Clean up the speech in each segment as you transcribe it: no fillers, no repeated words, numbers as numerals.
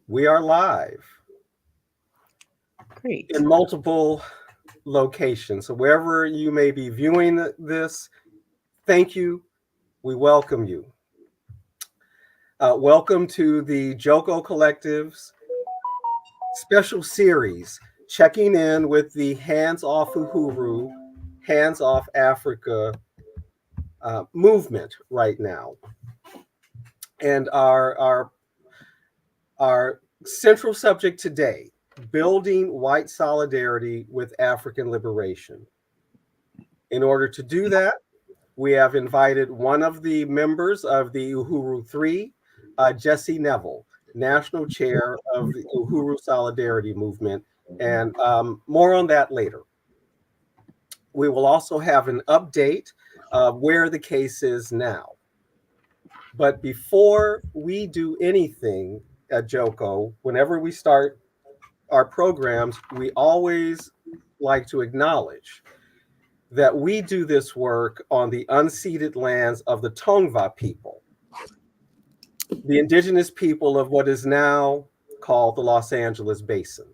We are live Great. in multiple locations. So wherever you may be viewing this, thank you. We welcome you. Welcome to the Joko Collective's special series, checking in with the Hands Off Uhuru, Hands Off Africa movement right now. And our central subject today, building white solidarity with African liberation. In order to do that, we have invited one of the members of the Uhuru 3, Jesse Nevel, National Chair of the Uhuru Solidarity Movement, and more on that later. We will also have an update of where the case is now. But before we do anything at Joko, whenever we start our programs, we always like to acknowledge that we do this work on the unceded lands of the Tongva people, the indigenous people of what is now called the Los Angeles Basin.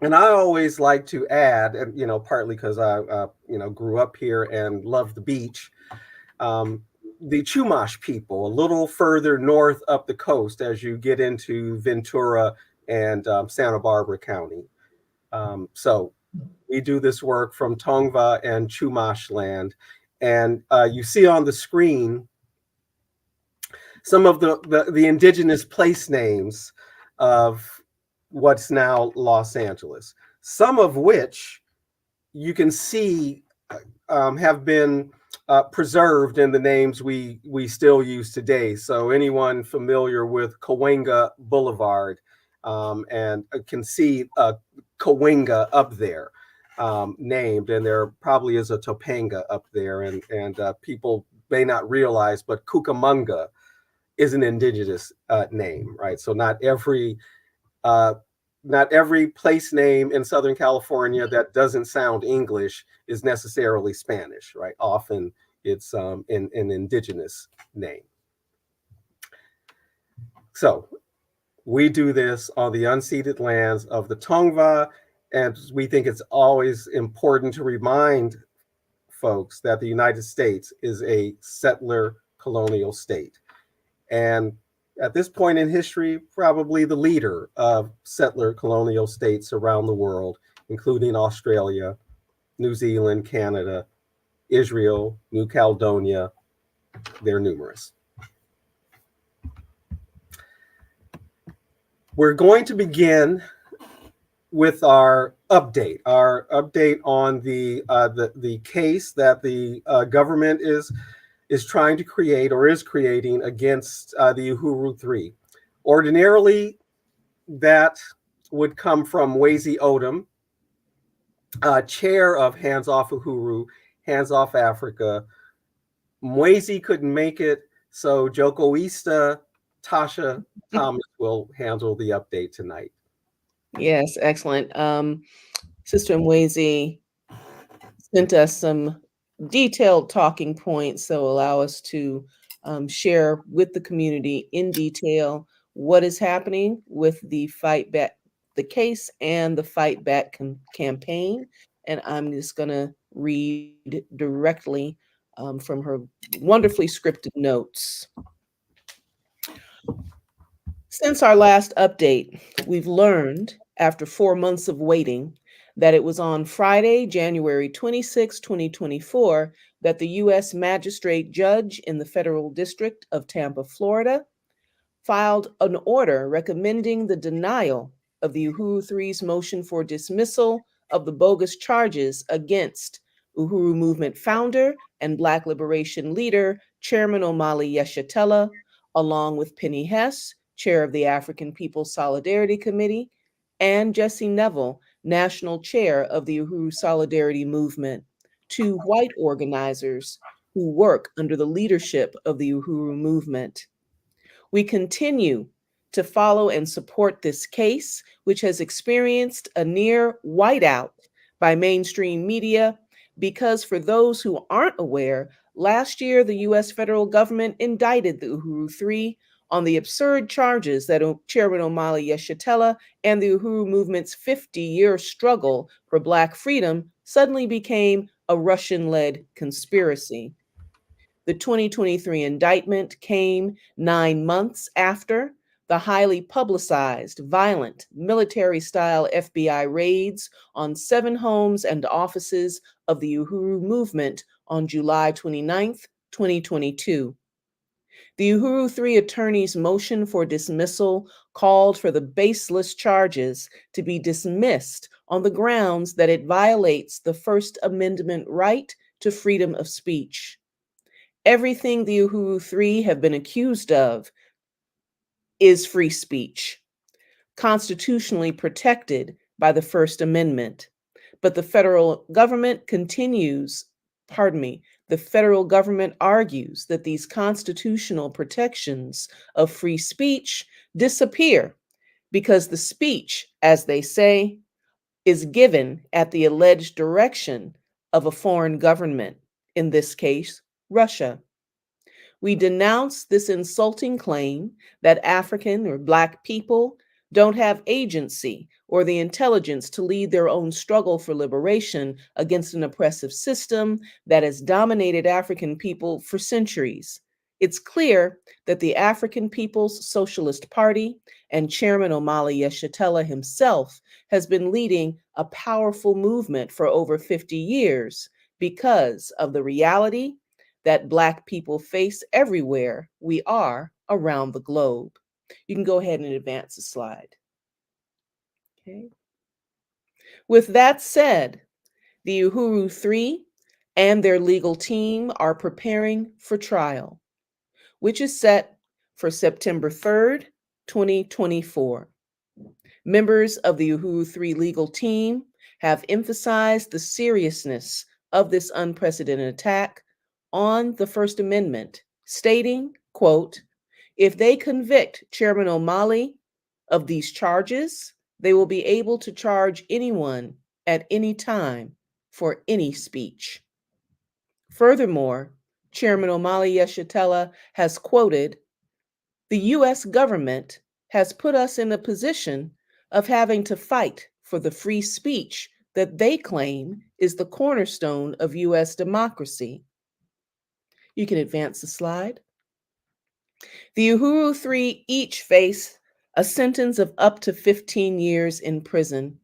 And I always like to add, and partly because I grew up here and love the beach, the Chumash people, a little further north up the coast as you get into Ventura and Santa Barbara County. So we do this work from Tongva and Chumash land. And you see on the screen some of the indigenous place names of what's now Los Angeles, some of which you can see have been preserved in the names we still use today. So anyone familiar with Cahuenga Boulevard and can see Cahuenga up there named, and there probably is a Topanga up there, and people may not realize, but Cucamonga is an indigenous name, right? So not every place name in Southern California that doesn't sound English is necessarily Spanish, right? Often it's an indigenous name. So we do this on the unceded lands of the Tongva, and we think it's always important to remind folks that the United States is a settler colonial state. And at this point in history, probably the leader of settler colonial states around the world, including Australia, New Zealand, Canada, Israel, New Caledonia. They're numerous. We're going to begin with our update on the case that the government is trying to create or is creating against the Uhuru 3. Ordinarily, that would come from Mwezi Odom, chair of Hands Off Uhuru, Hands Off Africa. Mwezi couldn't make it, so Jokoista Tasha Thomas will handle the update tonight. Yes, excellent. Sister Mwezi sent us some detailed talking points that will allow us to share with the community in detail what is happening with the Fight Back, the case, and the Fight Back campaign. And I'm just going to read directly from her wonderfully scripted notes. Since our last update, we've learned, after 4 months of waiting, that it was on Friday, January 26, 2024, that the U.S. Magistrate Judge in the Federal District of Tampa, Florida, filed an order recommending the denial of the Uhuru 3's motion for dismissal of the bogus charges against Uhuru Movement founder and Black liberation leader, Chairman Omali Yeshitela, along with Penny Hess, chair of the African People's Solidarity Committee, and Jesse Nevel, national chair of the Uhuru Solidarity Movement, two white organizers who work under the leadership of the Uhuru Movement. We continue to follow and support this case, which has experienced a near whiteout by mainstream media, because for those who aren't aware, last year the US federal government indicted the Uhuru 3 on the absurd charges that Chairman Omali Yeshitela and the Uhuru movement's 50-year struggle for Black freedom suddenly became a Russian-led conspiracy. The 2023 indictment came 9 months after the highly publicized, violent, military style FBI raids on 7 homes and offices of the Uhuru movement on July 29, 2022. The Uhuru 3 attorney's motion for dismissal called for the baseless charges to be dismissed on the grounds that it violates the First Amendment right to freedom of speech. Everything the Uhuru 3 have been accused of is free speech, constitutionally protected by the First Amendment. But the federal government argues that these constitutional protections of free speech disappear because the speech, as they say, is given at the alleged direction of a foreign government, in this case, Russia. We denounce this insulting claim that African or Black people don't have agency or the intelligence to lead their own struggle for liberation against an oppressive system that has dominated African people for centuries. It's clear that the African People's Socialist Party and Chairman Omali Yeshitela himself has been leading a powerful movement for over 50 years because of the reality that Black people face everywhere we are around the globe. You can go ahead and advance the slide. Okay. With that said, the Uhuru 3 and their legal team are preparing for trial, which is set for September 3rd, 2024. Members of the Uhuru 3 legal team have emphasized the seriousness of this unprecedented attack on the First Amendment, stating, quote, if they convict Chairman Omali of these charges, they will be able to charge anyone at any time for any speech. Furthermore, Chairman Omali Yeshitela has quoted, the US government has put us in a position of having to fight for the free speech that they claim is the cornerstone of US democracy. You can advance the slide. The Uhuru 3 each face a sentence of up to 15 years in prison.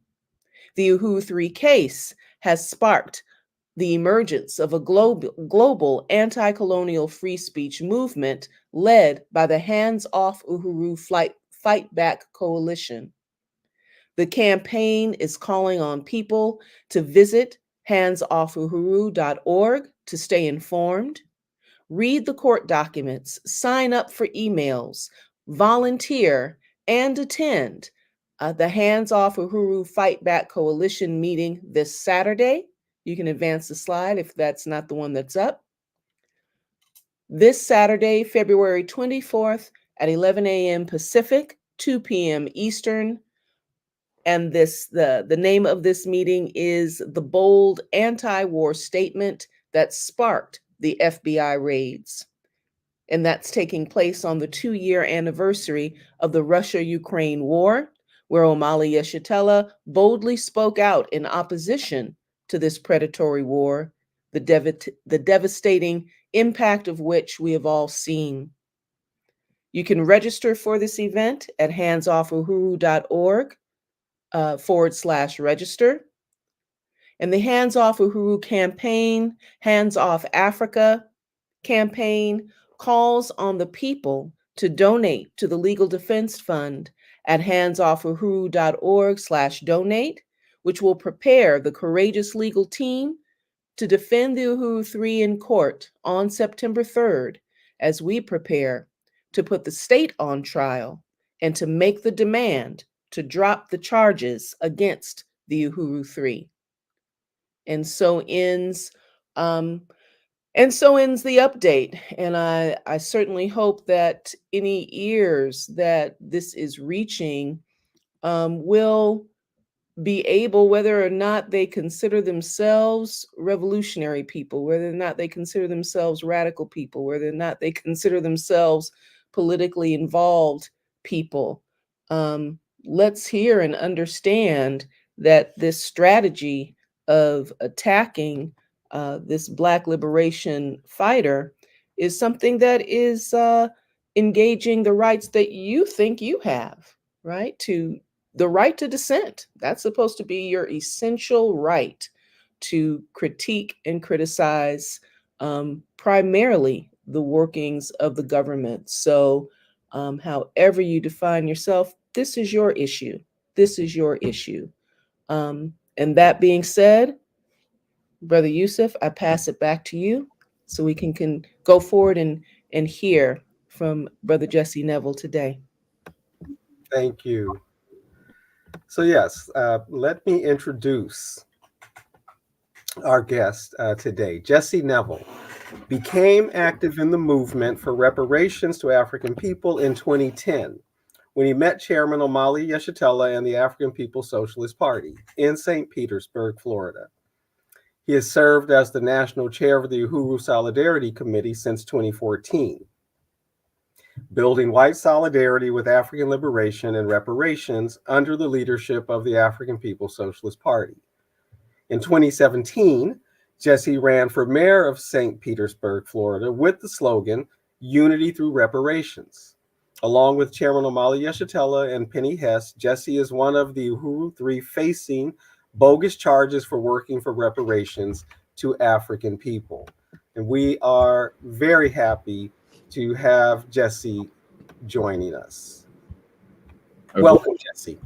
The Uhuru 3 case has sparked the emergence of a global anti-colonial free speech movement led by the Hands Off Uhuru Fight Back Coalition. The campaign is calling on people to visit handsoffuhuru.org to stay informed, read the court documents, sign up for emails, volunteer, and attend the Hands Off Uhuru Fight Back Coalition meeting this Saturday. You can advance the slide if that's not the one that's up. This Saturday, February 24th at 11 a.m. Pacific, 2 p.m. Eastern. And the name of this meeting is the bold anti-war statement that sparked the FBI raids. And that's taking place on the 2-year anniversary of the Russia-Ukraine war, where Omali Yeshitela boldly spoke out in opposition to this predatory war, the devastating impact of which we have all seen. You can register for this event at handsoffuhuru.org /register. And the Hands Off Uhuru campaign, Hands Off Africa campaign, calls on the people to donate to the Legal Defense Fund at handsoffuhuru.org /donate, which will prepare the courageous legal team to defend the Uhuru 3 in court on September 3rd as we prepare to put the state on trial and to make the demand to drop the charges against the Uhuru 3. And so ends the update. And I certainly hope that any ears that this is reaching will be able, whether or not they consider themselves revolutionary people, whether or not they consider themselves radical people, whether or not they consider themselves politically involved people, let's hear and understand that this strategy of attacking this Black liberation fighter is something that is engaging the rights that you think you have, right? To the right to dissent. That's supposed to be your essential right to critique and criticize primarily the workings of the government. So, however you define yourself, this is your issue. This is your issue. And that being said, Brother Yusuf, I pass it back to you so we can go forward and hear from Brother Jesse Nevel today. Thank you. So, yes, let me introduce our guest today. Jesse Nevel became active in the movement for reparations to African people in 2010 when he met Chairman Omali Yeshitela and the African People's Socialist Party in St. Petersburg, Florida. He has served as the national chair of the Uhuru Solidarity Committee since 2014, building white solidarity with African liberation and reparations under the leadership of the African People's Socialist Party. In 2017, Jesse ran for mayor of St. Petersburg, Florida, with the slogan, Unity Through Reparations. Along with Chairman Omali Yeshitela and Penny Hess, Jesse is one of the Uhuru Three facing bogus charges for working for reparations to African people. And we are very happy to have Jesse joining us. Okay. Welcome, Jesse.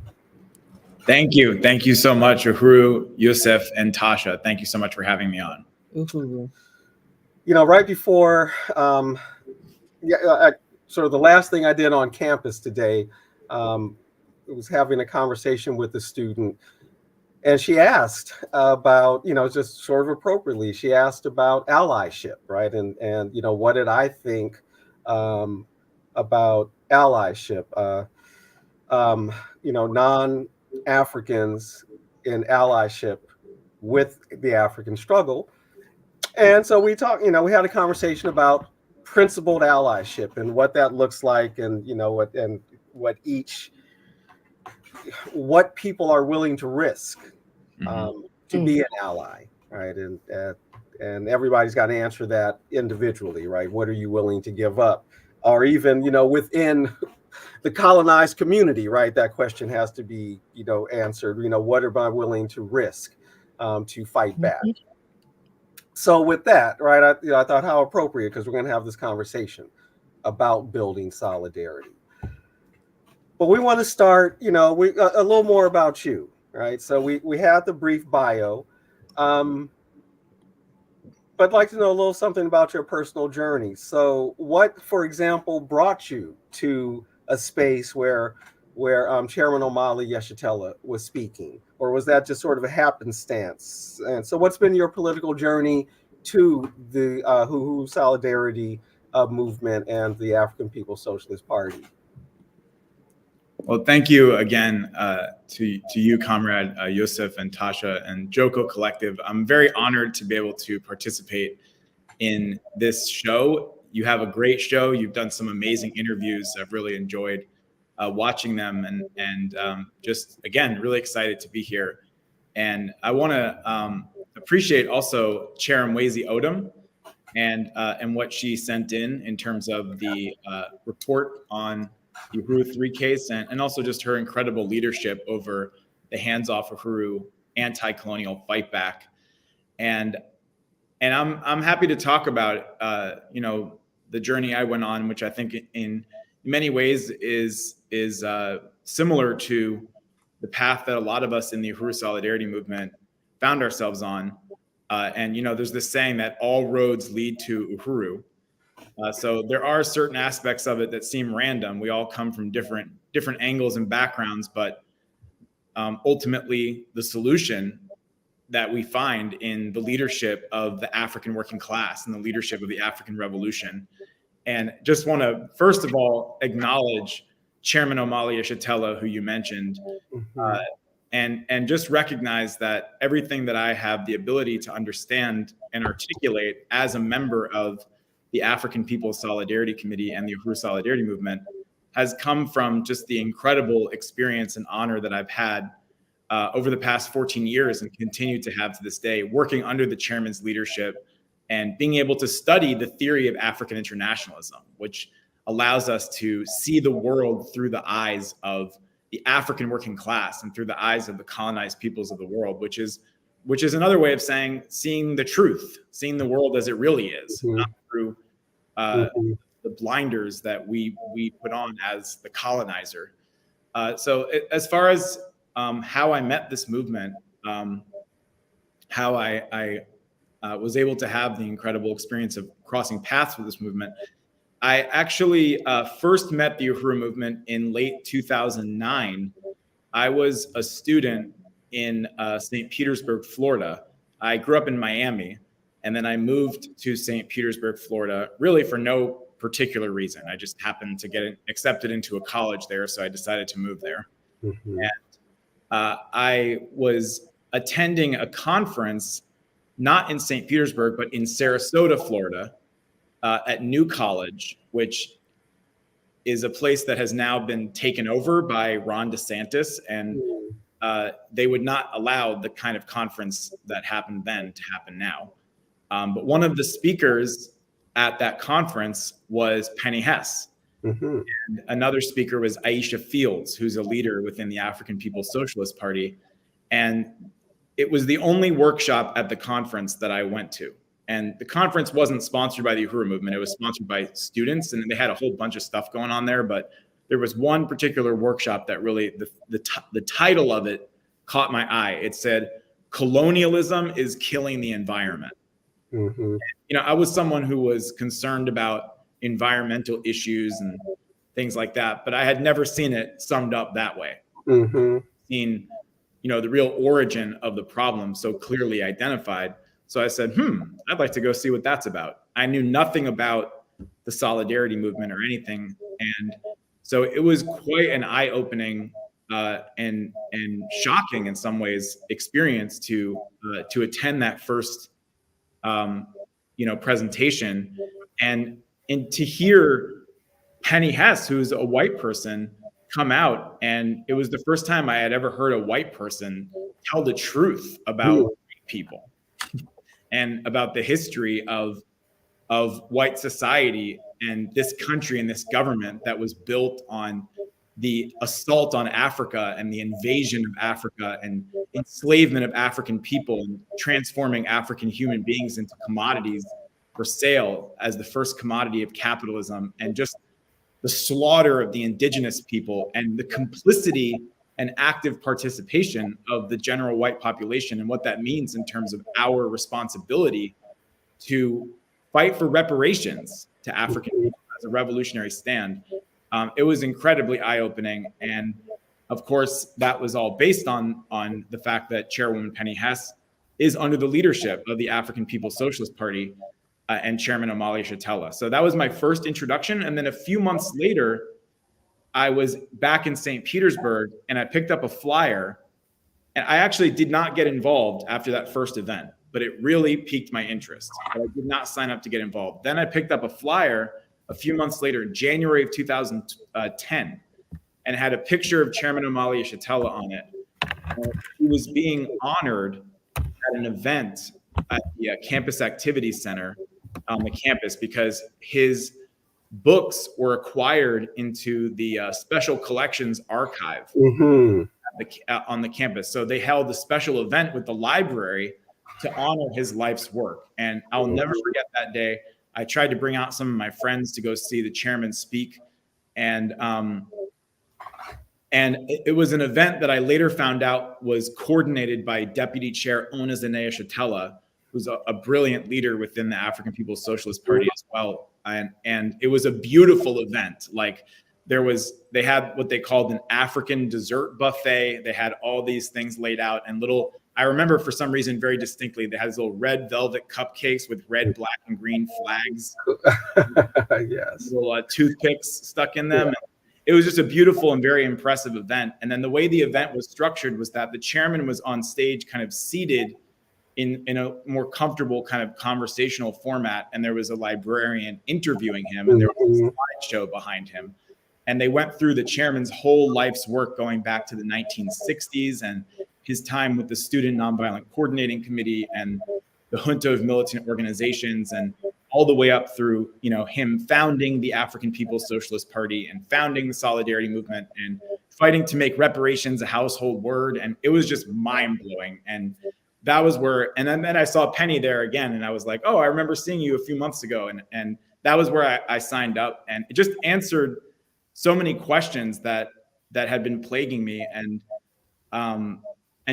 Thank you. Thank you so much, Uhuru, Yusuf, and Tasha. Thank you so much for having me on. Uhuru. You know, right before, sort of the last thing I did on campus today, it was having a conversation with a student, and she asked about, just sort of appropriately, she asked about allyship, right? And what did I think about allyship? Non-Africans in allyship with the African struggle. And so we talked, we had a conversation about principled allyship and what that looks like, and what people are willing to risk to be an ally, right? And everybody's got to answer that individually, right? What are you willing to give up? Or even, within the colonized community, right? That question has to be, answered. What am I willing to risk to fight back? So with that, right, I thought how appropriate, because we're going to have this conversation about building solidarity. But we want to start, a little more about you, right? So we had the brief bio, but I'd like to know a little something about your personal journey. So what, for example, brought you to a space where Chairman Omali Yeshitela was speaking, or was that just sort of a happenstance? And so what's been your political journey to the Uhuru Solidarity movement and the African People's Socialist Party? Well, thank you again to you, Comrade Yusuf and Tasha and Joko Collective. I'm very honored to be able to participate in this show. You have a great show. You've done some amazing interviews. I've really enjoyed watching them, and just, again, really excited to be here. And I want to appreciate also Chair Mwezi Odom and what she sent in terms of the report on the Uhuru 3 case, and also just her incredible leadership over the Hands Off Uhuru anti-colonial fight back. And I'm happy to talk about the journey I went on, which I think in many ways is similar to the path that a lot of us in the Uhuru Solidarity movement found ourselves on. And there's this saying that all roads lead to Uhuru. So there are certain aspects of it that seem random. We all come from different angles and backgrounds, but ultimately the solution that we find in the leadership of the African working class and the leadership of the African Revolution. And just want to, first of all, acknowledge Chairman Omali Yeshitela, who you mentioned, and just recognize that everything that I have the ability to understand and articulate as a member of the African People's Solidarity Committee and the Uhuru Solidarity Movement has come from just the incredible experience and honor that I've had over the past 14 years and continue to have to this day, working under the chairman's leadership and being able to study the theory of African internationalism, which allows us to see the world through the eyes of the African working class and through the eyes of the colonized peoples of the world, which is another way of saying seeing the truth, seeing the world as it really is, not through the blinders that we put on as the colonizer. As far as how I met this movement, how I was able to have the incredible experience of crossing paths with this movement, I actually first met the Uhuru movement in late 2009. I was a student in St. Petersburg, Florida. I grew up in Miami, and then I moved to St. Petersburg, Florida, really for no particular reason. I just happened to get accepted into a college there, so I decided to move there. And I was attending a conference, not in St. Petersburg, but in Sarasota, Florida, at New College, which is a place that has now been taken over by Ron DeSantis, and they would not allow the kind of conference that happened then to happen now. But one of the speakers at that conference was Penny Hess. And another speaker was Aisha Fields, who's a leader within the African People's Socialist Party. And it was the only workshop at the conference that I went to. And the conference wasn't sponsored by the Uhuru movement. It was sponsored by students, and they had a whole bunch of stuff going on there. But there was one particular workshop that really, the title of it caught my eye. It said, "Colonialism is killing the environment." I was someone who was concerned about environmental issues and things like that, but I had never seen it summed up that way. Seen, the real origin of the problem so clearly identified. So I said, I'd like to go see what that's about. I knew nothing about the solidarity movement or anything. And so it was quite an eye-opening and shocking in some ways experience to attend that first presentation and to hear Penny Hess, who's a white person, come out. And it was the first time I had ever heard a white person tell the truth about white people and about the history of white society and this country and this government that was built on the assault on Africa and the invasion of Africa and enslavement of African people and transforming African human beings into commodities for sale as the first commodity of capitalism, and just the slaughter of the indigenous people and the complicity and active participation of the general white population, and what that means in terms of our responsibility to fight for reparations to African people as a revolutionary stand. It was incredibly eye-opening. And of course, that was all based on the fact that Chairwoman Penny Hess is under the leadership of the African People's Socialist Party and Chairman Omali Yeshitela. So that was my first introduction. And then a few months later, I was back in St. Petersburg and I picked up a flyer. And I actually did not get involved after that first event, but it really piqued my interest. But I did not sign up to get involved. Then I picked up a flyer a few months later, in January of 2010, and had a picture of Chairman Omali Yeshitela on it. He was being honored at an event at the Campus Activities Center on the campus because his books were acquired into the Special Collections Archive on the campus. So they held a special event with the library to honor his life's work. And I'll never forget that day. I tried to bring out some of my friends to go see the chairman speak. And it was an event that I later found out was coordinated by Deputy Chair Onezene Yeshitela, who's a brilliant leader within the African People's Socialist Party as well. And it was a beautiful event. Like they had what they called an African dessert buffet. They had all these things laid out and I remember for some reason very distinctly, they had these little red velvet cupcakes with red, black, and green flags. Yes. Little toothpicks stuck in them. Yeah. It was just a beautiful and very impressive event. And then the way the event was structured was that the chairman was on stage kind of seated in a more comfortable kind of conversational format. And there was a librarian interviewing him, and there was a slideshow behind him. And they went through the chairman's whole life's work going back to the 1960s and his time with the Student Nonviolent Coordinating Committee and the junta of militant organizations, and all the way up through, him founding the African People's Socialist Party and founding the Solidarity Movement and fighting to make reparations a household word. And it was just mind blowing. And that was where, and then I saw Penny there again, and I was like, oh, I remember seeing you a few months ago. And that was where I signed up, and it just answered so many questions that had been plaguing me, and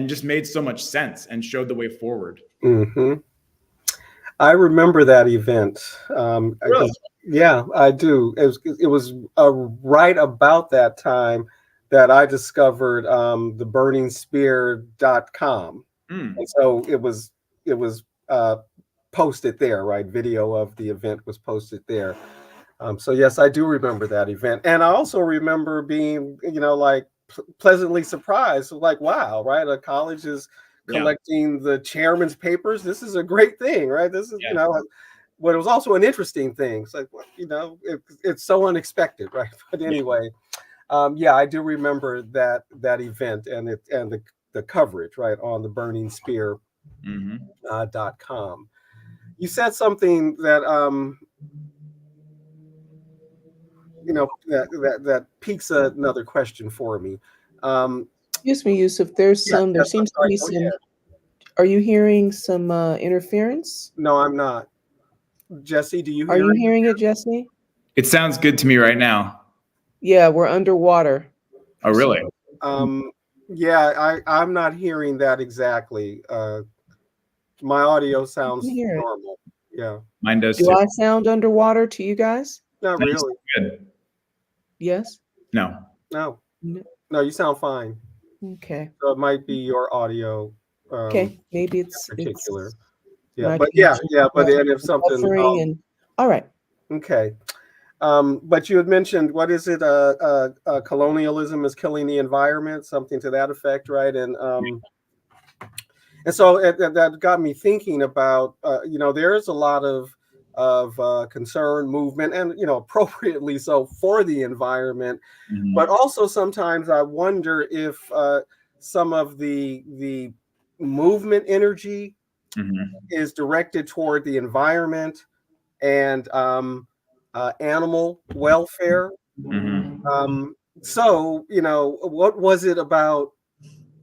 just made so much sense and showed the way forward. Mm-hmm. I remember that event. Really? Yeah, I do. It was right about that time that I discovered the burningspear.com. And so it was posted there, right? Video of the event was posted there. So yes, I do remember that event. And I also remember being, like pleasantly surprised, like, wow, right? A college is collecting the chairman's papers. This is a great thing, right? This is, but it was also an interesting thing. It's like, it's so unexpected, right? But anyway, I do remember that event and the coverage, right, on the burningspear.com. You said something that that piques another question for me. Excuse me, Yusuf. There seems to be some. Are you hearing some interference? No, I'm not. Jesse, do you hear? Are you hearing it, Jesse? It sounds good to me right now. Yeah, we're underwater. Oh, really? I'm not hearing that exactly. My audio sounds normal. Yeah. Mine does too. Do I sound underwater to you guys? Not really. Good. Yes? No, you sound fine. Okay. So it might be your audio. Okay, maybe it's particular. But then if something all right. Okay. But you had mentioned, what is it? Colonialism is killing the environment, something to that effect, right? And so that got me thinking about, there is a lot of concern, movement, and appropriately so, for the environment. But also sometimes I wonder if some of the movement energy is directed toward the environment and animal welfare. So, what was it about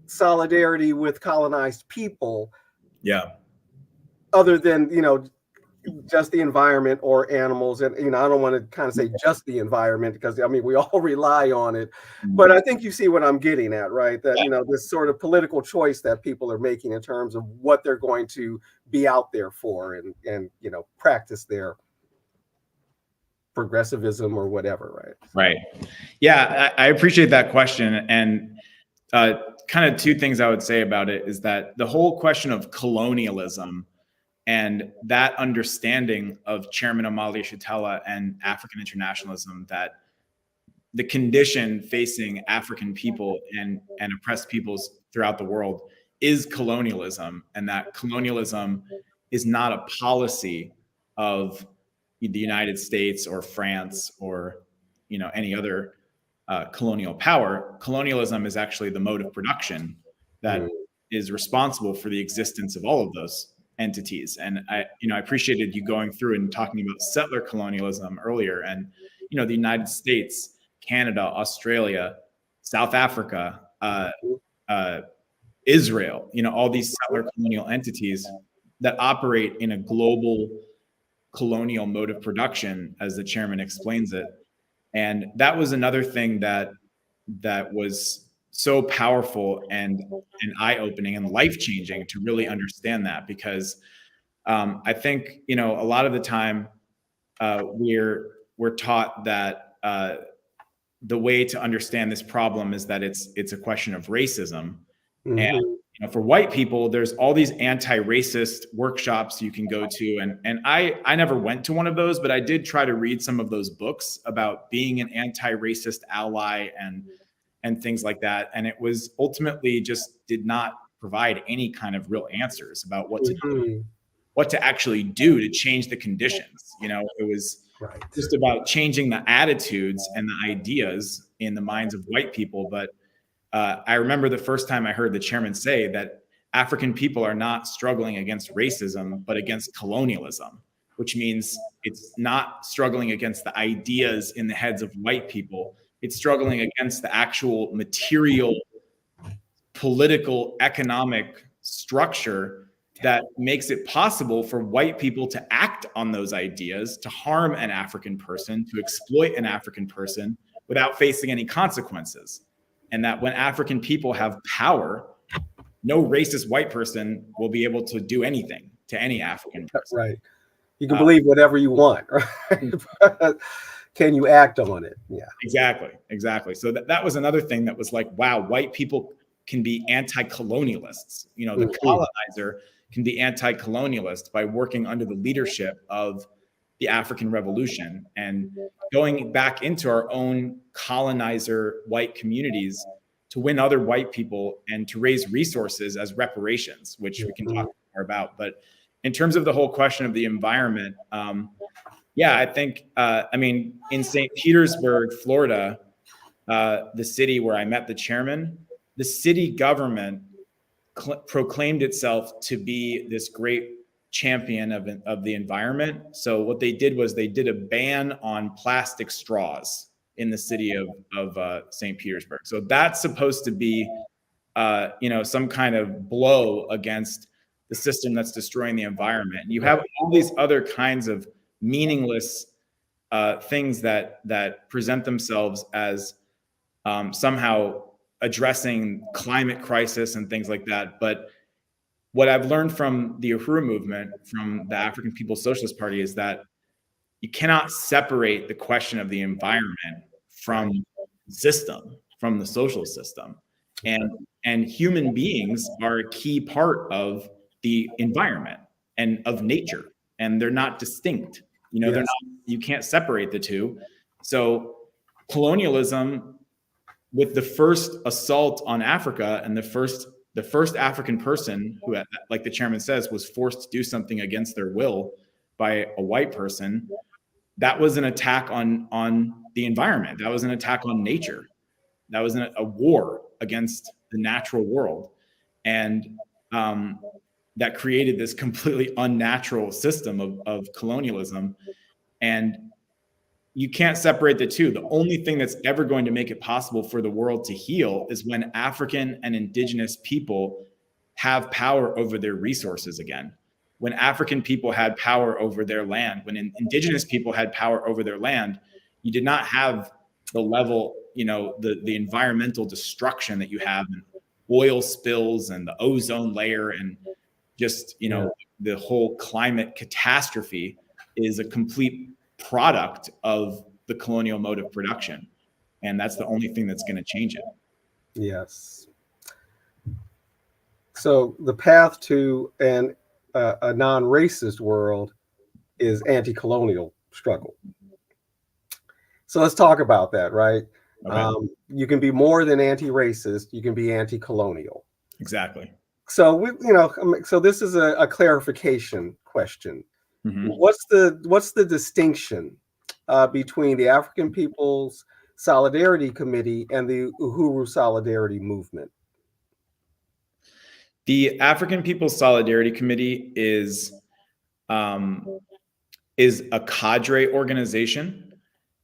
solidarity with colonized people? Other than, just the environment or animals. And, I don't want to kind of say just the environment, because we all rely on it. But I think you see what I'm getting at, right? That, this sort of political choice that people are making in terms of what they're going to be out there for and practice their progressivism or whatever, right? Yeah, I appreciate that question. And kind of two things I would say about it is that the whole question of colonialism and that understanding of Chairman Amalia Shitela and African internationalism, that the condition facing African people and oppressed peoples throughout the world is colonialism, and that colonialism is not a policy of the United States or France or any other colonial power. Colonialism is actually the mode of production that is responsible for the existence of all of those entities. And I appreciated you going through and talking about settler colonialism earlier, and the United States, Canada, Australia, South Africa, Israel, all these settler colonial entities that operate in a global colonial mode of production, as the chairman explains it. And that was another thing that was so powerful and eye-opening and life-changing to really understand that, because I think a lot of the time we're taught that the way to understand this problem is that it's a question of racism. And for white people, there's all these anti-racist workshops you can go to, and I never went to one of those, but I did try to read some of those books about being an anti-racist ally and things like that. And it was ultimately just did not provide any kind of real answers about what to do, Mhm. what to actually do to change the conditions. It was Right. just about changing the attitudes and the ideas in the minds of white people. But I remember the first time I heard the chairman say that African people are not struggling against racism, but against colonialism, which means it's not struggling against the ideas in the heads of white people. It's struggling against the actual material, political, economic structure that makes it possible for white people to act on those ideas, to harm an African person, to exploit an African person without facing any consequences. And that when African people have power, no racist white person will be able to do anything to any African person. Right. You can believe whatever you want, right? But can you act on it? Yeah. Exactly. So that was another thing that was like, wow, white people can be anti-colonialists. The colonizer can be anti-colonialist by working under the leadership of the African Revolution and going back into our own colonizer white communities to win other white people and to raise resources as reparations, which we can talk more about. But in terms of the whole question of the environment, yeah, I think, in St. Petersburg, Florida, the city where I met the chairman, the city government proclaimed itself to be this great champion of the environment. So what they did was they did a ban on plastic straws in the city of St. Petersburg. So that's supposed to be, some kind of blow against the system that's destroying the environment. You have all these other kinds of meaningless things that present themselves as somehow addressing climate crisis and things like that. But what I've learned from the Uhuru movement, from the African People's Socialist Party, is that you cannot separate the question of the environment from system, from the social system. And human beings are a key part of the environment and of nature, and they're not distinct. They're not, you can't separate the two. So colonialism, with the first assault on Africa and the first African person who, like the chairman says, was forced to do something against their will by a white person, that was an attack on the environment. That was an attack on nature. That was a war against the natural world. And that created this completely unnatural system of colonialism. And you can't separate the two. The only thing that's ever going to make it possible for the world to heal is when African and indigenous people have power over their resources again. When African people had power over their land, when indigenous people had power over their land, you did not have the level, the environmental destruction that you have in oil spills and the ozone layer and just, the whole climate catastrophe is a complete product of the colonial mode of production. And that's the only thing that's going to change it. Yes. So the path to a non-racist world is anti-colonial struggle. So let's talk about that, right? Okay. You can be more than anti-racist. You can be anti-colonial. Exactly. So so this is a clarification question. Mm-hmm. What's the distinction between the African People's Solidarity Committee and the Uhuru Solidarity Movement? The African People's Solidarity Committee is a cadre organization,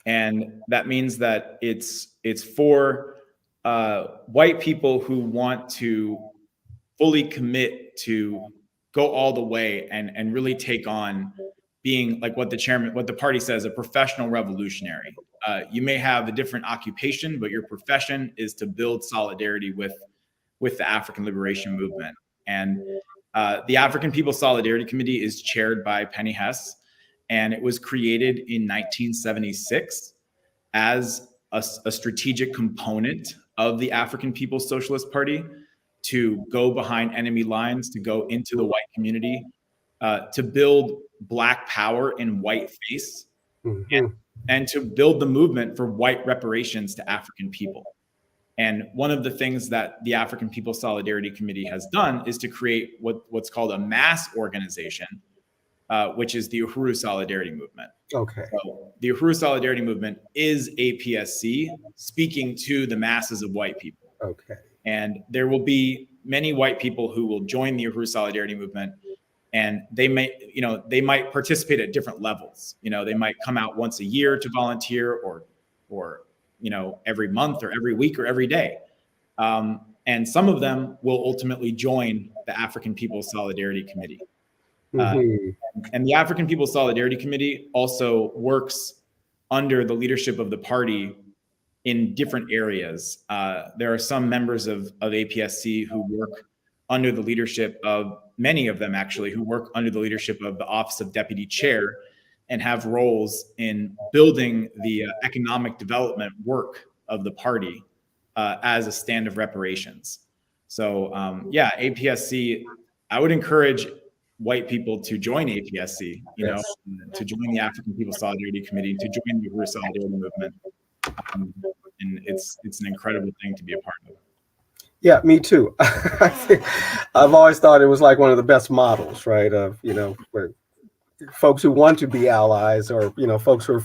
and that means that it's for white people who want to fully commit to go all the way and really take on being, like what the party says, a professional revolutionary. You may have a different occupation, but your profession is to build solidarity with the African liberation movement. And the African People's Solidarity Committee is chaired by Penny Hess, and it was created in 1976 as a strategic component of the African People's Socialist Party to go behind enemy lines, to go into the white community, to build Black power in white face, Mm-hmm. and to build the movement for white reparations to African people. And one of the things that the African People's Solidarity Committee has done is to create what's called a mass organization, which is the Uhuru Solidarity Movement. Okay. So the Uhuru Solidarity Movement is APSC speaking to the masses of white people. Okay. And there will be many white people who will join the Uhuru Solidarity Movement, and they might participate at different levels. They might come out once a year to volunteer, or every month or every week or every day. And some of them will ultimately join the African People's Solidarity Committee. And the African People's Solidarity Committee also works under the leadership of the party in different areas. There are some members of APSC who work under the leadership of, many of them actually, who work under the leadership of the Office of Deputy Chair and have roles in building the economic development work of the party as a stand of reparations. So APSC, I would encourage white people to join APSC, to join the African People's Solidarity Committee, to join the Uhuru Solidarity Movement. And it's an incredible thing to be a part of. Yeah, me too. I've always thought it was like one of the best models, right? Of, where folks who want to be allies, or, folks who are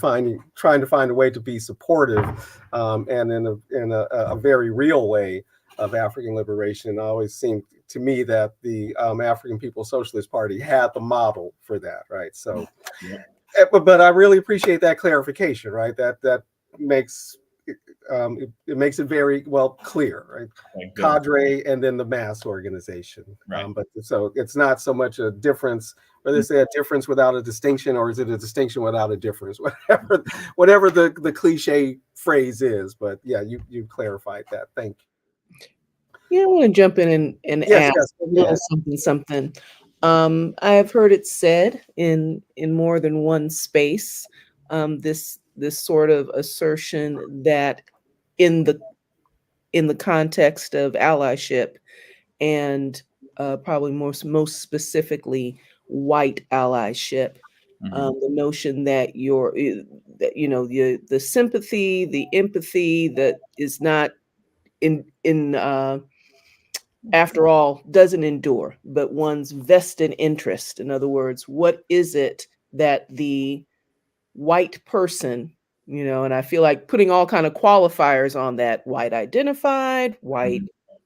trying to find a way to be supportive, and in a very real way of African liberation. It always seemed to me that the African People's Socialist Party had the model for that, right? So, but I really appreciate that clarification, right? That makes it makes it very well clear, right? Cadre and then the mass organization. Right. But so it's not so much a difference, whether it's a difference without a distinction, or is it a distinction without a difference? Whatever the cliche phrase is. But yeah, you clarified that. Thank you. Yeah, I want to jump in and ask a little something. I have heard it said in more than one space, this sort of assertion that in the context of allyship, and probably most specifically white allyship, the notion that the sympathy, the empathy that is not in after all, doesn't endure, but one's vested interest. In other words, what is it that the white person, and I feel like putting all kind of qualifiers on that: white identified, white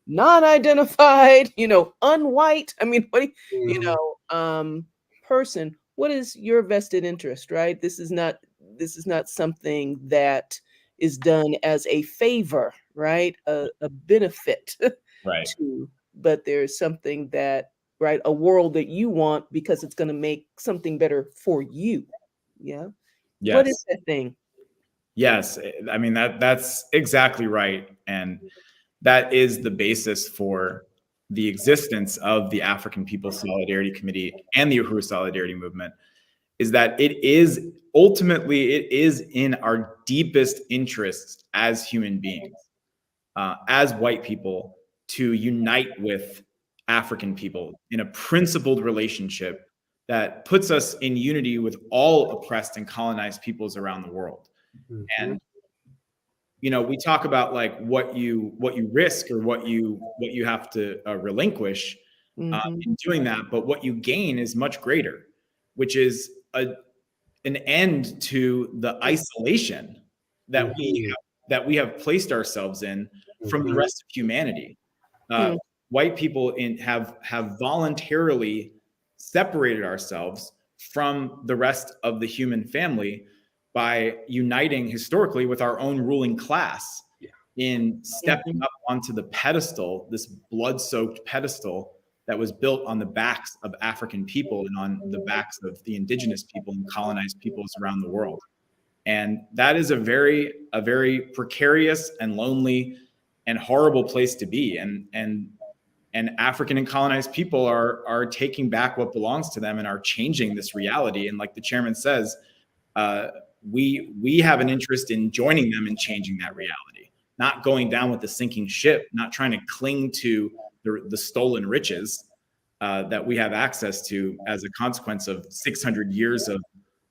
non-identified, unwhite. I mean, person, what is your vested interest, right? This is not something that is done as a favor, right? A benefit. Right. But there's something that, right, a world that you want because it's going to make something better for you. Yeah. Yes. What is that thing? Yes. I mean, that's exactly right. And that is the basis for the existence of the African People's Solidarity Committee and the Uhuru Solidarity Movement, is that it is in our deepest interests as human beings, as white people, to unite with African people in a principled relationship that puts us in unity with all oppressed and colonized peoples around the world. And we talk about like what you risk, or what you have to relinquish in doing that, but what you gain is much greater, which is an end to the isolation that we have placed ourselves in from the rest of humanity. White people have voluntarily separated ourselves from the rest of the human family by uniting historically with our own ruling class in stepping up onto the pedestal, this blood-soaked pedestal that was built on the backs of African people and on the backs of the indigenous people and colonized peoples around the world. And that is a very precarious and lonely and horrible place to be. And African and colonized people are taking back what belongs to them and are changing this reality. And like the chairman says, we have an interest in joining them in changing that reality, not going down with the sinking ship, not trying to cling to the stolen riches that we have access to as a consequence of 600 years of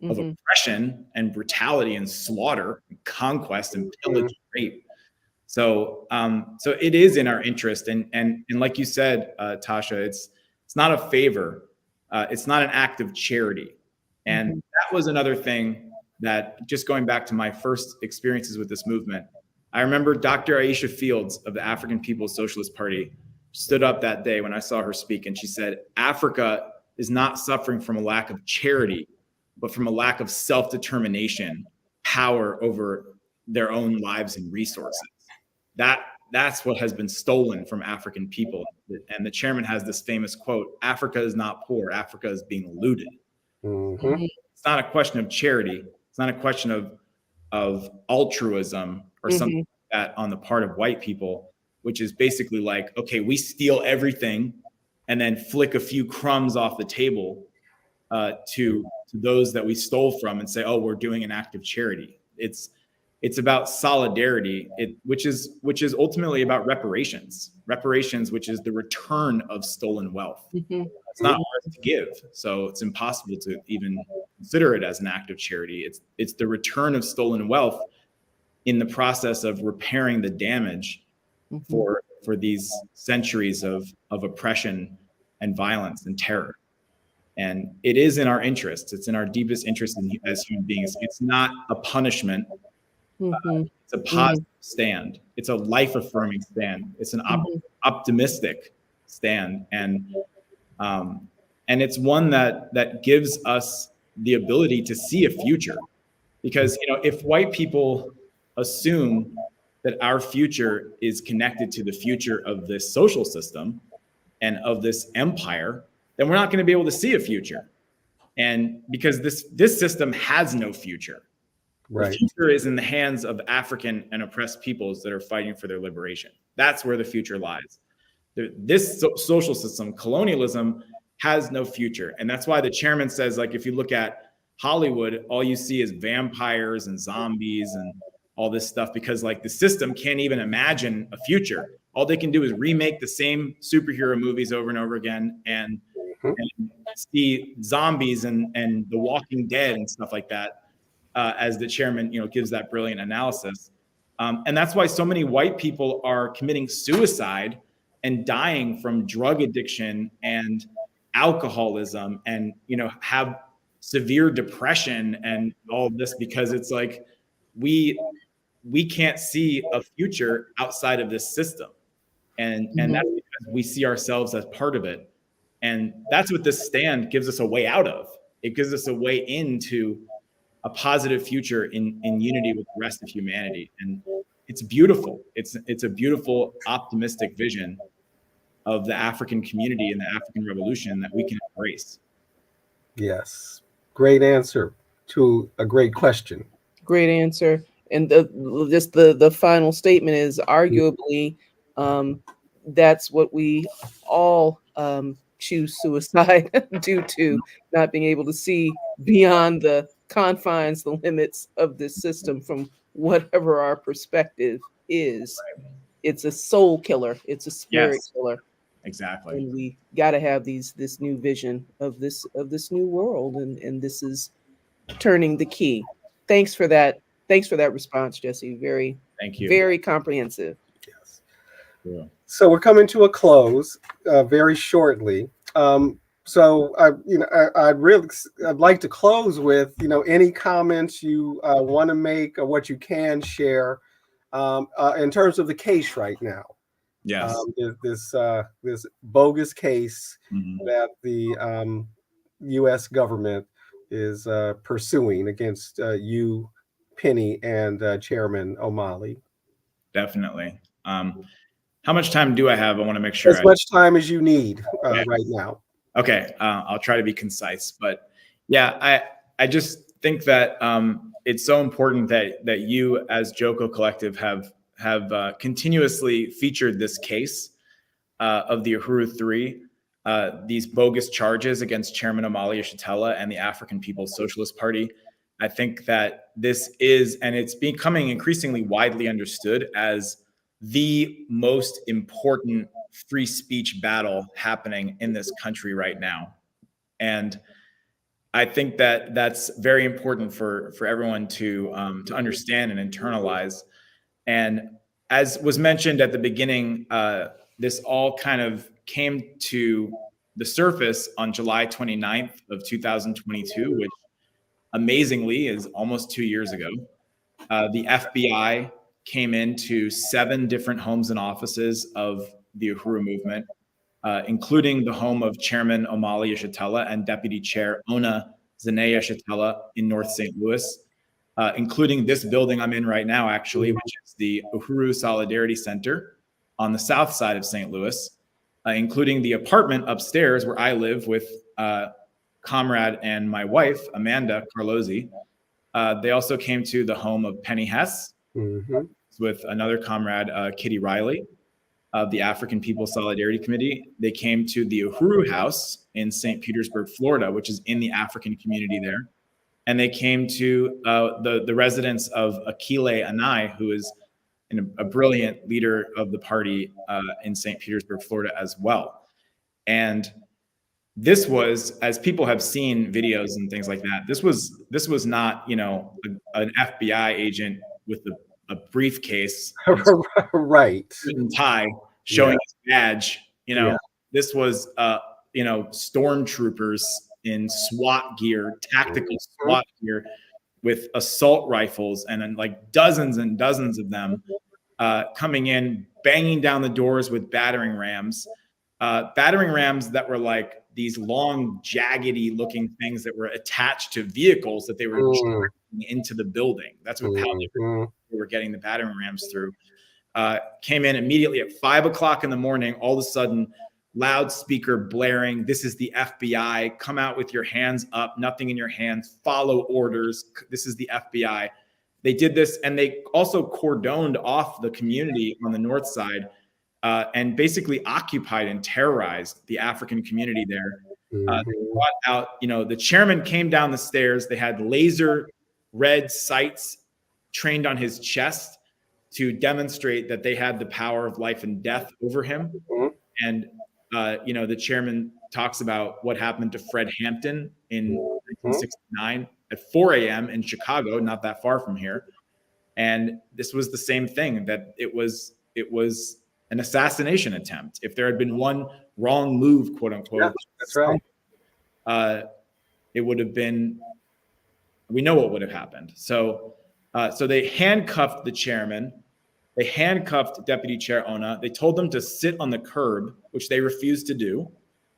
oppression and brutality and slaughter and conquest and pillage and rape. So it is in our interest, and like you said, Tasha, it's not a favor, it's not an act of charity, and that was another thing that, just going back to my first experiences with this movement, I remember Dr. Aisha Fields of the African People's Socialist Party stood up that day when I saw her speak, and she said, Africa is not suffering from a lack of charity, but from a lack of self-determination, power over their own lives and resources. That's what has been stolen from African people. And the chairman has this famous quote, Africa is not poor, Africa is being looted. It's not a question of charity. It's not a question of altruism or something like that on the part of white people, which is basically like, okay, we steal everything and then flick a few crumbs off the table to those that we stole from and say, oh, we're doing an act of charity. It's about solidarity, which is ultimately about reparations, which is the return of stolen wealth. It's not ours to give, so it's impossible to even consider it as an act of charity. It's the return of stolen wealth in the process of repairing the damage for these centuries of oppression and violence and terror. And it is in our interests. It's in our deepest interest as human beings. It's not a punishment. It's a positive stand. It's a life-affirming stand. It's an optimistic stand, and it's one that gives us the ability to see a future. Because if white people assume that our future is connected to the future of this social system and of this empire, then we're not going to be able to see a future. And because this system has no future. Right. The future is in the hands of African and oppressed peoples that are fighting for their liberation. That's where the future lies. This social system, colonialism, has no future. And that's why the chairman says, like, if you look at Hollywood, all you see is vampires and zombies and all this stuff, because like the system can't even imagine a future. All they can do is remake the same superhero movies over and over again and see zombies and The Walking Dead and stuff like that. As the chairman, gives that brilliant analysis. And that's why so many white people are committing suicide and dying from drug addiction and alcoholism and, have severe depression and all of this, because it's like we can't see a future outside of this system. And that's because we see ourselves as part of it. And that's what this stand gives us a way out of. It gives us a way into a positive future in unity with the rest of humanity. And it's beautiful. It's a beautiful, optimistic vision of the African community and the African revolution that we can embrace. Yes. Great answer to a great question. Great answer. And the final statement is arguably that's what we all choose suicide due to not being able to see beyond the confines, the limits of this system from whatever our perspective is. It's a soul killer. It's a spirit killer. Exactly. And we got to have this new vision of this new world, and this is turning the key. Thanks for that. Thanks for that response, Jesse. Thank you. Very comprehensive. Yes. Yeah. So we're coming to a close very shortly. So I'd like to close with any comments you want to make or what you can share in terms of the case right now. Yes. This bogus case that the U.S. government is pursuing against you, Penny, and Chairman O'Malley. Definitely. How much time do I have? I want to make sure. As much time as you need right now. Okay. I'll try to be concise, but yeah, I just think that it's so important that you as Joko Collective have continuously featured this case of the Uhuru 3, these bogus charges against Chairman Omali Yeshitela and the African People's Socialist Party. I think that this is, and it's becoming increasingly widely understood as the most important free speech battle happening in this country right now. And I think that that's very important for everyone to understand and internalize. And as was mentioned at the beginning, this all kind of came to the surface on July 29th of 2022, which amazingly is almost 2 years ago. The FBI came into 7 different homes and offices of the Uhuru movement, including the home of Chairman Omali Yeshitela and Deputy Chair Ona Zanea Yeshitela in North St. Louis, including this building I'm in right now, actually, which is the Uhuru Solidarity Center on the south side of St. Louis, including the apartment upstairs where I live with Comrade and my wife, Amanda Carlozzi. They also came to the home of Penny Hess with another comrade, Kitty Riley, of the African People's Solidarity Committee. They came to the Uhuru House in St. Petersburg, Florida, which is in the African community there. And they came to the residence of Akile Anai, who is a brilliant leader of the party in St. Petersburg, Florida as well. And this was, as people have seen videos and things like that, this was not, an FBI agent with a briefcase, right, suit and tie, showing his badge. This was, stormtroopers in SWAT gear, tactical SWAT gear, with assault rifles, and then like dozens and dozens of them coming in, banging down the doors with battering rams that were like these long, jaggedy looking things that were attached to vehicles that they were dragging into the building. That's how they were getting the battering rams through. Came in immediately at 5 o'clock in the morning, all of a sudden, loudspeaker blaring, "This is the FBI, come out with your hands up, nothing in your hands, follow orders, this is the FBI." They did this, and they also cordoned off the community on the north side, and basically occupied and terrorized the African community there. They brought out, the chairman came down the stairs. They had laser red sights trained on his chest to demonstrate that they had the power of life and death over him. And, the chairman talks about what happened to Fred Hampton in 1969 at 4 a.m. in Chicago, not that far from here. And this was the same thing, that it was an assassination attempt. If there had been one wrong move, quote unquote, that's right. It would have been, we know what would have happened. So they handcuffed the chairman. They handcuffed Deputy Chair Ona. They told them to sit on the curb, which they refused to do.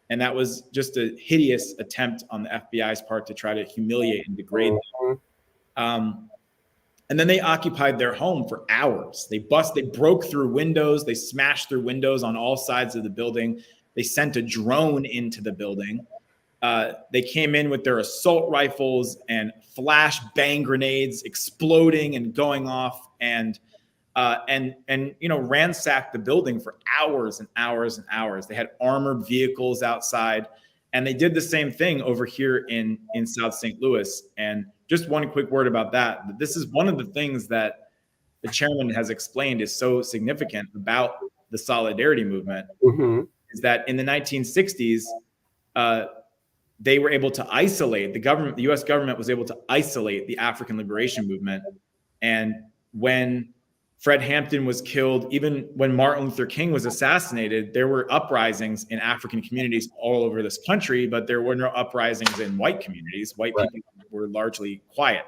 And that was just a hideous attempt on the FBI's part to try to humiliate and degrade them. And then they occupied their home for hours. They broke through windows. They smashed through windows on all sides of the building. They sent a drone into the building. They came in with their assault rifles and flash bang grenades exploding and going off, and ransacked the building for hours and hours and hours. They had armored vehicles outside, and they did the same thing over here in South St. Louis. And just one quick word about that. This is one of the things that the chairman has explained is so significant about the Solidarity movement, is that in the 1960s, they were able to isolate the U.S. government was able to isolate the African liberation movement. And when Fred Hampton was killed, even when Martin Luther King was assassinated, there were uprisings in African communities all over this country, but there were no uprisings in white communities. White people were largely quiet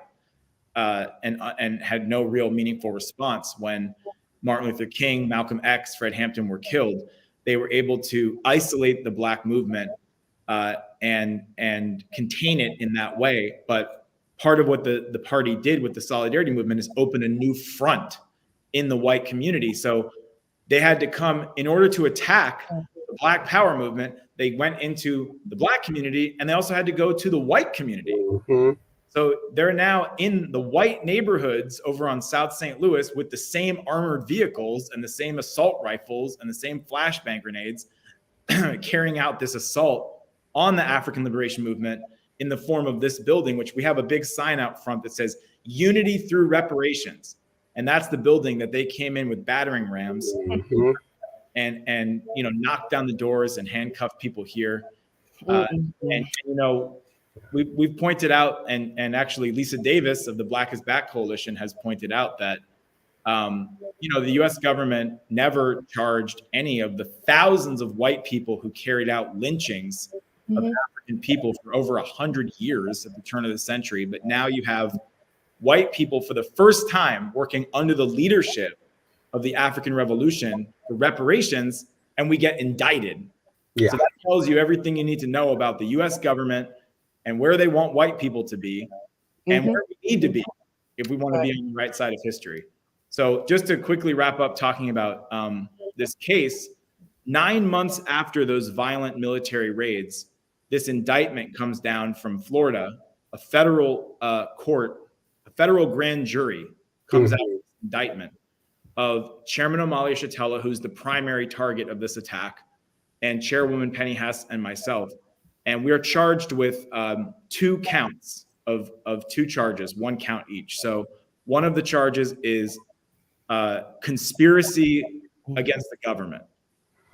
and had no real meaningful response. When Martin Luther King, Malcolm X, Fred Hampton were killed, they were able to isolate the Black movement and contain it in that way. But part of what the party did with the Solidarity movement is open a new front in the white community. So they had to come, in order to attack the Black Power movement, they went into the Black community, and they also had to go to the white community. So they're now in the white neighborhoods over on South St. Louis with the same armored vehicles and the same assault rifles and the same flashbang grenades, carrying out this assault on the African liberation movement in the form of this building, which we have a big sign out front that says "Unity through Reparations." And that's the building that they came in with battering rams and knocked down the doors and handcuffed people here. We've pointed out, and actually Lisa Davis of the Black is Back Coalition has pointed out that The U.S. government never charged any of the thousands of white people who carried out lynchings of African people for over 100 years at the turn of the century. But now you have white people for the first time working under the leadership of the African Revolution for reparations, and we get indicted. Yeah. So that tells you everything you need to know about the U.S. government and where they want white people to be and where we need to be if we want to be on the right side of history. So just to quickly wrap up talking about this case, 9 months after those violent military raids, this indictment comes down from Florida. A federal court, a federal grand jury comes out with this indictment of Chairman Amalia Shatella, who's the primary target of this attack, and Chairwoman Penny Hess and myself. And we are charged with 2 counts of 2 charges, 1 count each. So one of the charges is conspiracy against the government.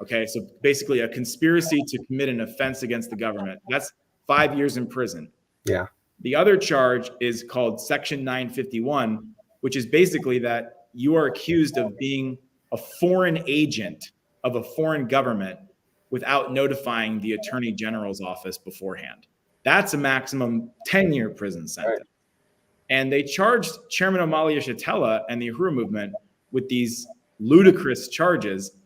Okay, so basically a conspiracy to commit an offense against the government. That's 5 years in prison. Yeah. The other charge is called Section 951, which is basically that you are accused of being a foreign agent of a foreign government without notifying the Attorney General's office beforehand. That's a maximum 10-year prison sentence. Right. And they charged Chairman Amalia Shatella and the Uhuru movement with these ludicrous charges,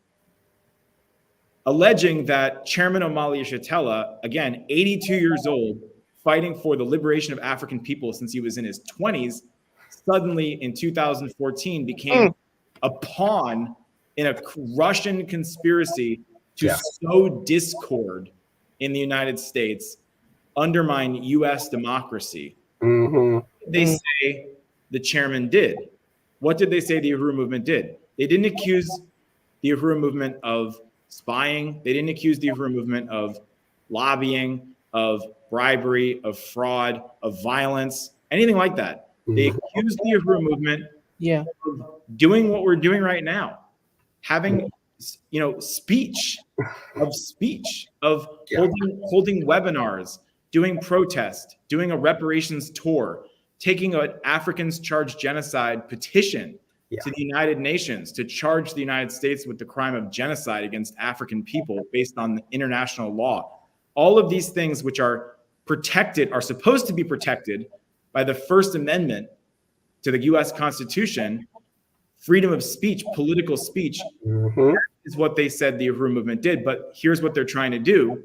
alleging that Chairman Amalia Shatella, again, 82 years old, fighting for the liberation of African people since he was in his 20s, suddenly in 2014 became a pawn in a Russian conspiracy to sow discord in the United States, undermine U.S. democracy. They say the chairman did. What did they say the Uhuru movement did? They didn't accuse the Uhuru movement of spying. They didn't accuse the Uhuru movement of lobbying, of bribery, of fraud, of violence, anything like that. They accused the Uhuru movement of doing what we're doing right now, having speech, of holding webinars, doing protests, doing a reparations tour, taking an Africans Charge Genocide petition to the United Nations to charge the United States with the crime of genocide against African people based on international law. All of these things which are protected, are supposed to be protected by the First Amendment to the US Constitution, freedom of speech, political speech, is what they said the Uhuru movement did. But here's what they're trying to do.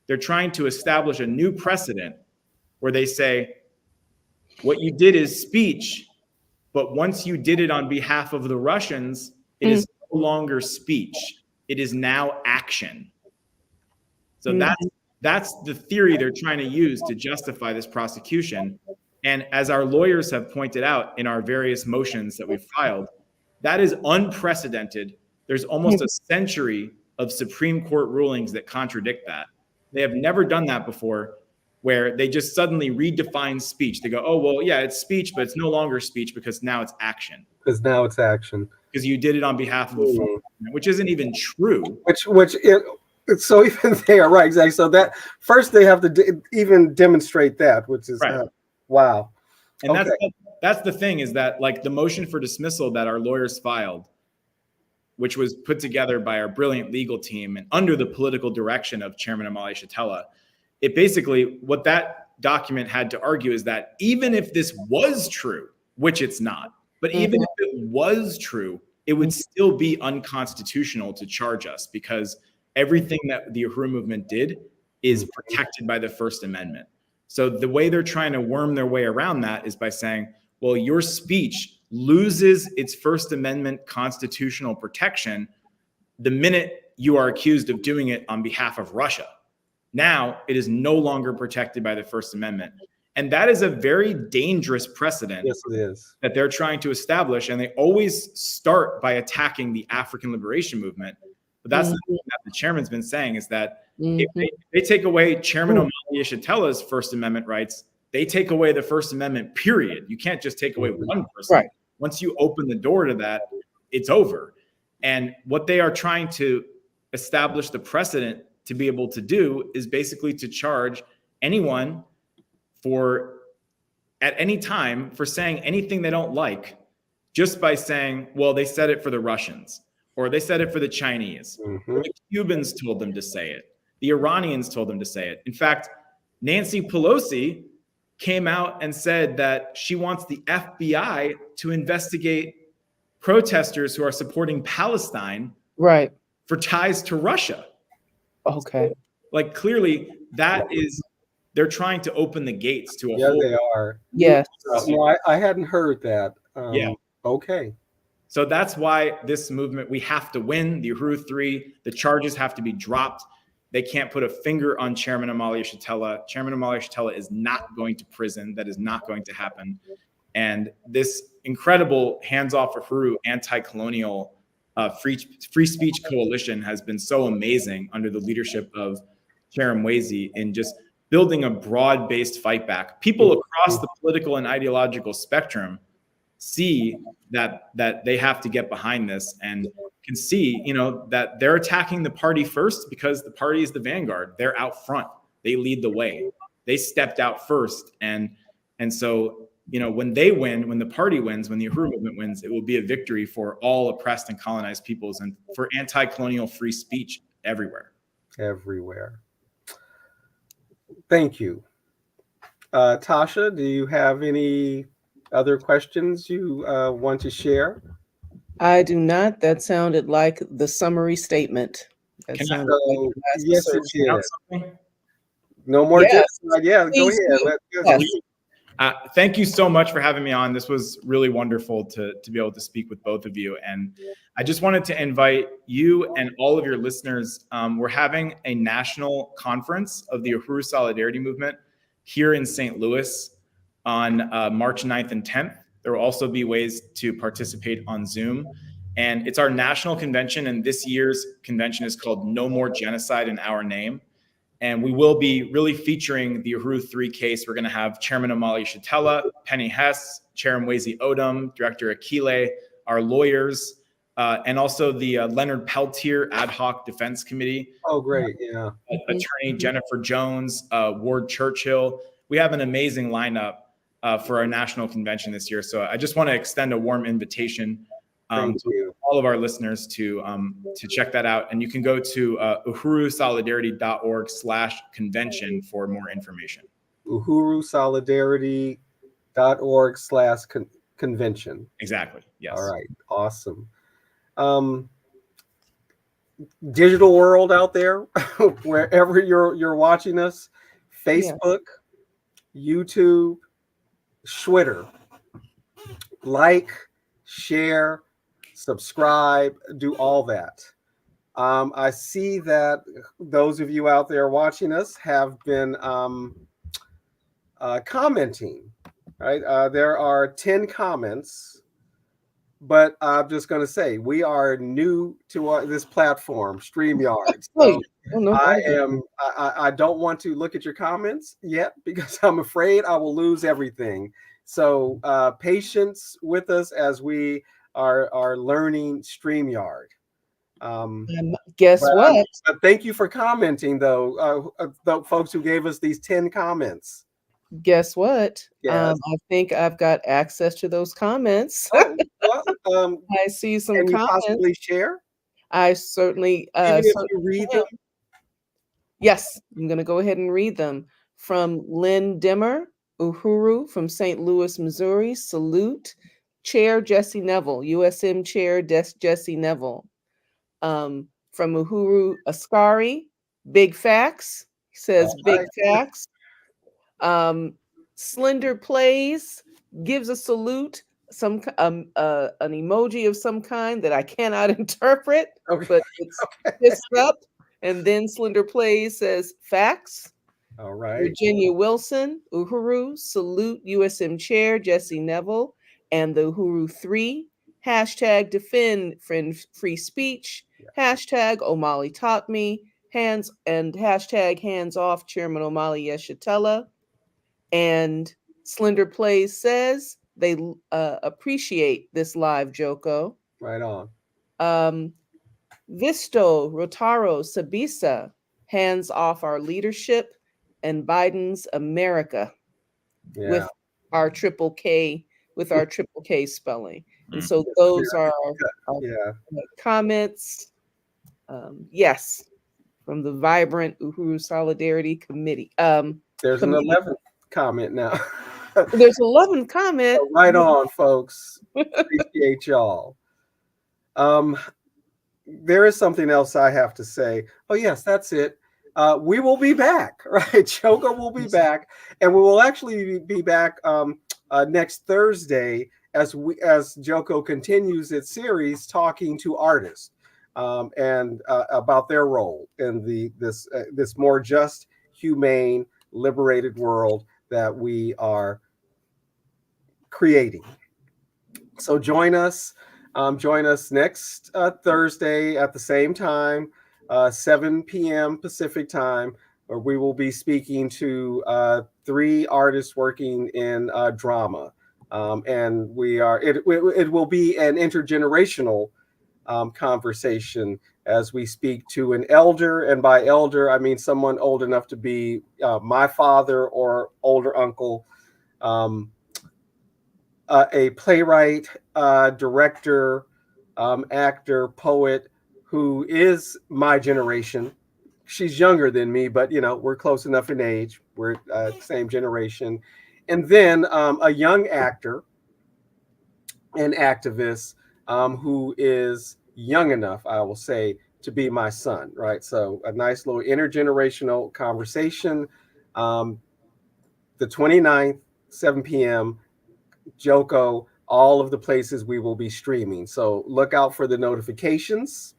They're trying to establish a new precedent where they say, what you did is speech, but once you did it on behalf of the Russians, it is no longer speech. It is now action. So that's the theory they're trying to use to justify this prosecution. And as our lawyers have pointed out in our various motions that we've filed, that is unprecedented. There's almost a century of Supreme Court rulings that contradict that. They have never done that before, where they just suddenly redefine speech. They go, oh, well, yeah, it's speech, but it's no longer speech because now it's action. Because now it's action. Because you did it on behalf of the government, which isn't even true. So even there, right, exactly. So that first they have to even demonstrate that, which is wow. And that's the thing, is that like the motion for dismissal that our lawyers filed, which was put together by our brilliant legal team and under the political direction of Chairman Amalia Shatella, it basically, what that document had to argue is that even if this was true, which it's not, but even if it was true, it would still be unconstitutional to charge us because everything that the Uhuru movement did is protected by the First Amendment. So the way they're trying to worm their way around that is by saying, well, your speech loses its First Amendment constitutional protection the minute you are accused of doing it on behalf of Russia. Now it is no longer protected by the First Amendment. And that is a very dangerous precedent. Yes, it is. That they're trying to establish. And they always start by attacking the African liberation movement. But that's the thing that the chairman's been saying, is that if they take away Chairman Amalia Shatella's First Amendment rights, they take away the First Amendment, period. You can't just take away one person. Right. Once you open the door to that, it's over. And what they are trying to establish the precedent to be able to do is basically to charge anyone for, at any time, for saying anything they don't like just by saying, well, they said it for the Russians, or they said it for the Chinese, or the Cubans told them to say it. The Iranians told them to say it. In fact, Nancy Pelosi came out and said that she wants the FBI to investigate protesters who are supporting Palestine Right. for ties to Russia. Okay. Like, clearly, that is, they're trying to open the gates to a Yeah, whole. they are. Yes. No, I hadn't heard that. Yeah. Okay. So that's why this movement, we have to win the Uhuru 3. The charges have to be dropped. They can't put a finger on Chairman Amalia Shatella. Chairman Amalia Shatella is not going to prison. That is not going to happen. And this incredible Hands Off Uhuru anti-colonial free speech coalition has been so amazing under the leadership of Chair Mwezi in just building a broad-based fight back. People across the political and ideological spectrum see that they have to get behind this, and can see, that they're attacking the party first because the party is the vanguard. They're out front. They lead the way. They stepped out first. And so, when they win, when the party wins, when the Uhuru movement wins, it will be a victory for all oppressed and colonized peoples and for anti-colonial free speech everywhere. Everywhere. Thank you. Tasha, do you have any other questions you want to share? I do not. That sounded like the summary statement. That Can I- sounded like the last Yes, it assertion. did. Something? No more Yes. genocide. Yeah, go Please ahead. do. Let's Yes. Thank you so much for having me on. This was really wonderful to be able to speak with both of you. And I just wanted to invite you and all of your listeners. We're having a national conference of the Uhuru Solidarity Movement here in St. Louis on March 9th and 10th. There will also be ways to participate on Zoom. And it's our national convention. And this year's convention is called No More Genocide in Our Name. And we will be really featuring the Uhuru 3 case. We're going to have Chairman Amalia Shatella, Penny Hess, Chair Mwezi Odom, Director Akile, our lawyers, and also the Leonard Peltier Ad Hoc Defense Committee. Oh, great. Yeah. Attorney Jennifer Jones, Ward Churchill. We have an amazing lineup for our national convention this year. So I just want to extend a warm invitation to all of our listeners to check that out. And you can go to uhurusolidarity.org/convention for more information. uhurusolidarity.org/convention. Exactly. Yes. All right. Awesome. Digital world out there, wherever you're watching us, Facebook, YouTube, Twitter, like, share, subscribe, do all that. I see that those of you out there watching us have been commenting, right? There are 10 comments, but I'm just going to say we are new to this platform, StreamYard. So I don't want to look at your comments yet because I'm afraid I will lose everything. So patience with us as we are learning StreamYard. Guess what? Thank you for commenting, though, the folks who gave us these 10 comments. Guess what? Yes. I think I've got access to those comments. I see some can comments. You possibly share? I certainly. Even if you read them? Yes, I'm going to go ahead and read them. From Lynn Dimmer, Uhuru from St. Louis, Missouri. Salute. Chair Jesse Nevel, USM Chair Jesse Nevel. From Uhuru Ascari, Big Facts. He says big facts. Slender Plays gives a salute, an emoji of some kind that I cannot interpret, but it's pissed up. And then Slender Plays says facts. All right. Virginia Wilson, Uhuru, salute USM Chair Jesse Nevel and the Uhuru 3. Hashtag defend free speech. Hashtag Omali taught me. Hashtag hands off Chairman Omali Shatella. And Slender Plays says they appreciate this live Joko. Right on. Visto Rotaro Sabisa, hands off our leadership and Biden's America with our triple K spelling. And so those are Yeah. comments. Yes, from the vibrant Uhuru Solidarity Committee. There's an 11th comment now. There's 11 comment. Right on, folks. Appreciate y'all. There is something else I have to say. Oh, yes, that's it. We will be back, right? Joko will be back, and we will actually be back next Thursday as Joko continues its series talking to artists and about their role in this more just, humane, liberated world that we are creating. So join us. Join us next Thursday at the same time, 7 p.m. Pacific time, where we will be speaking to 3 artists working in drama. And it will be an intergenerational conversation as we speak to an elder. And by elder, I mean someone old enough to be my father or older uncle. A playwright, director, actor, poet who is my generation. She's younger than me, but we're close enough in age. We're same generation. And then a young actor and activist who is young enough, I will say, to be my son, right? So a nice little intergenerational conversation. The 29th, 7 p.m. Joko, all of the places we will be streaming. So look out for the notifications.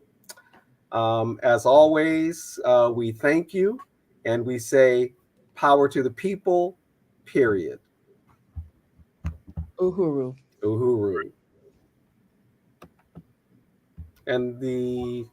As always, we thank you and we say power to the people, period. Uhuru. Uhuru. And the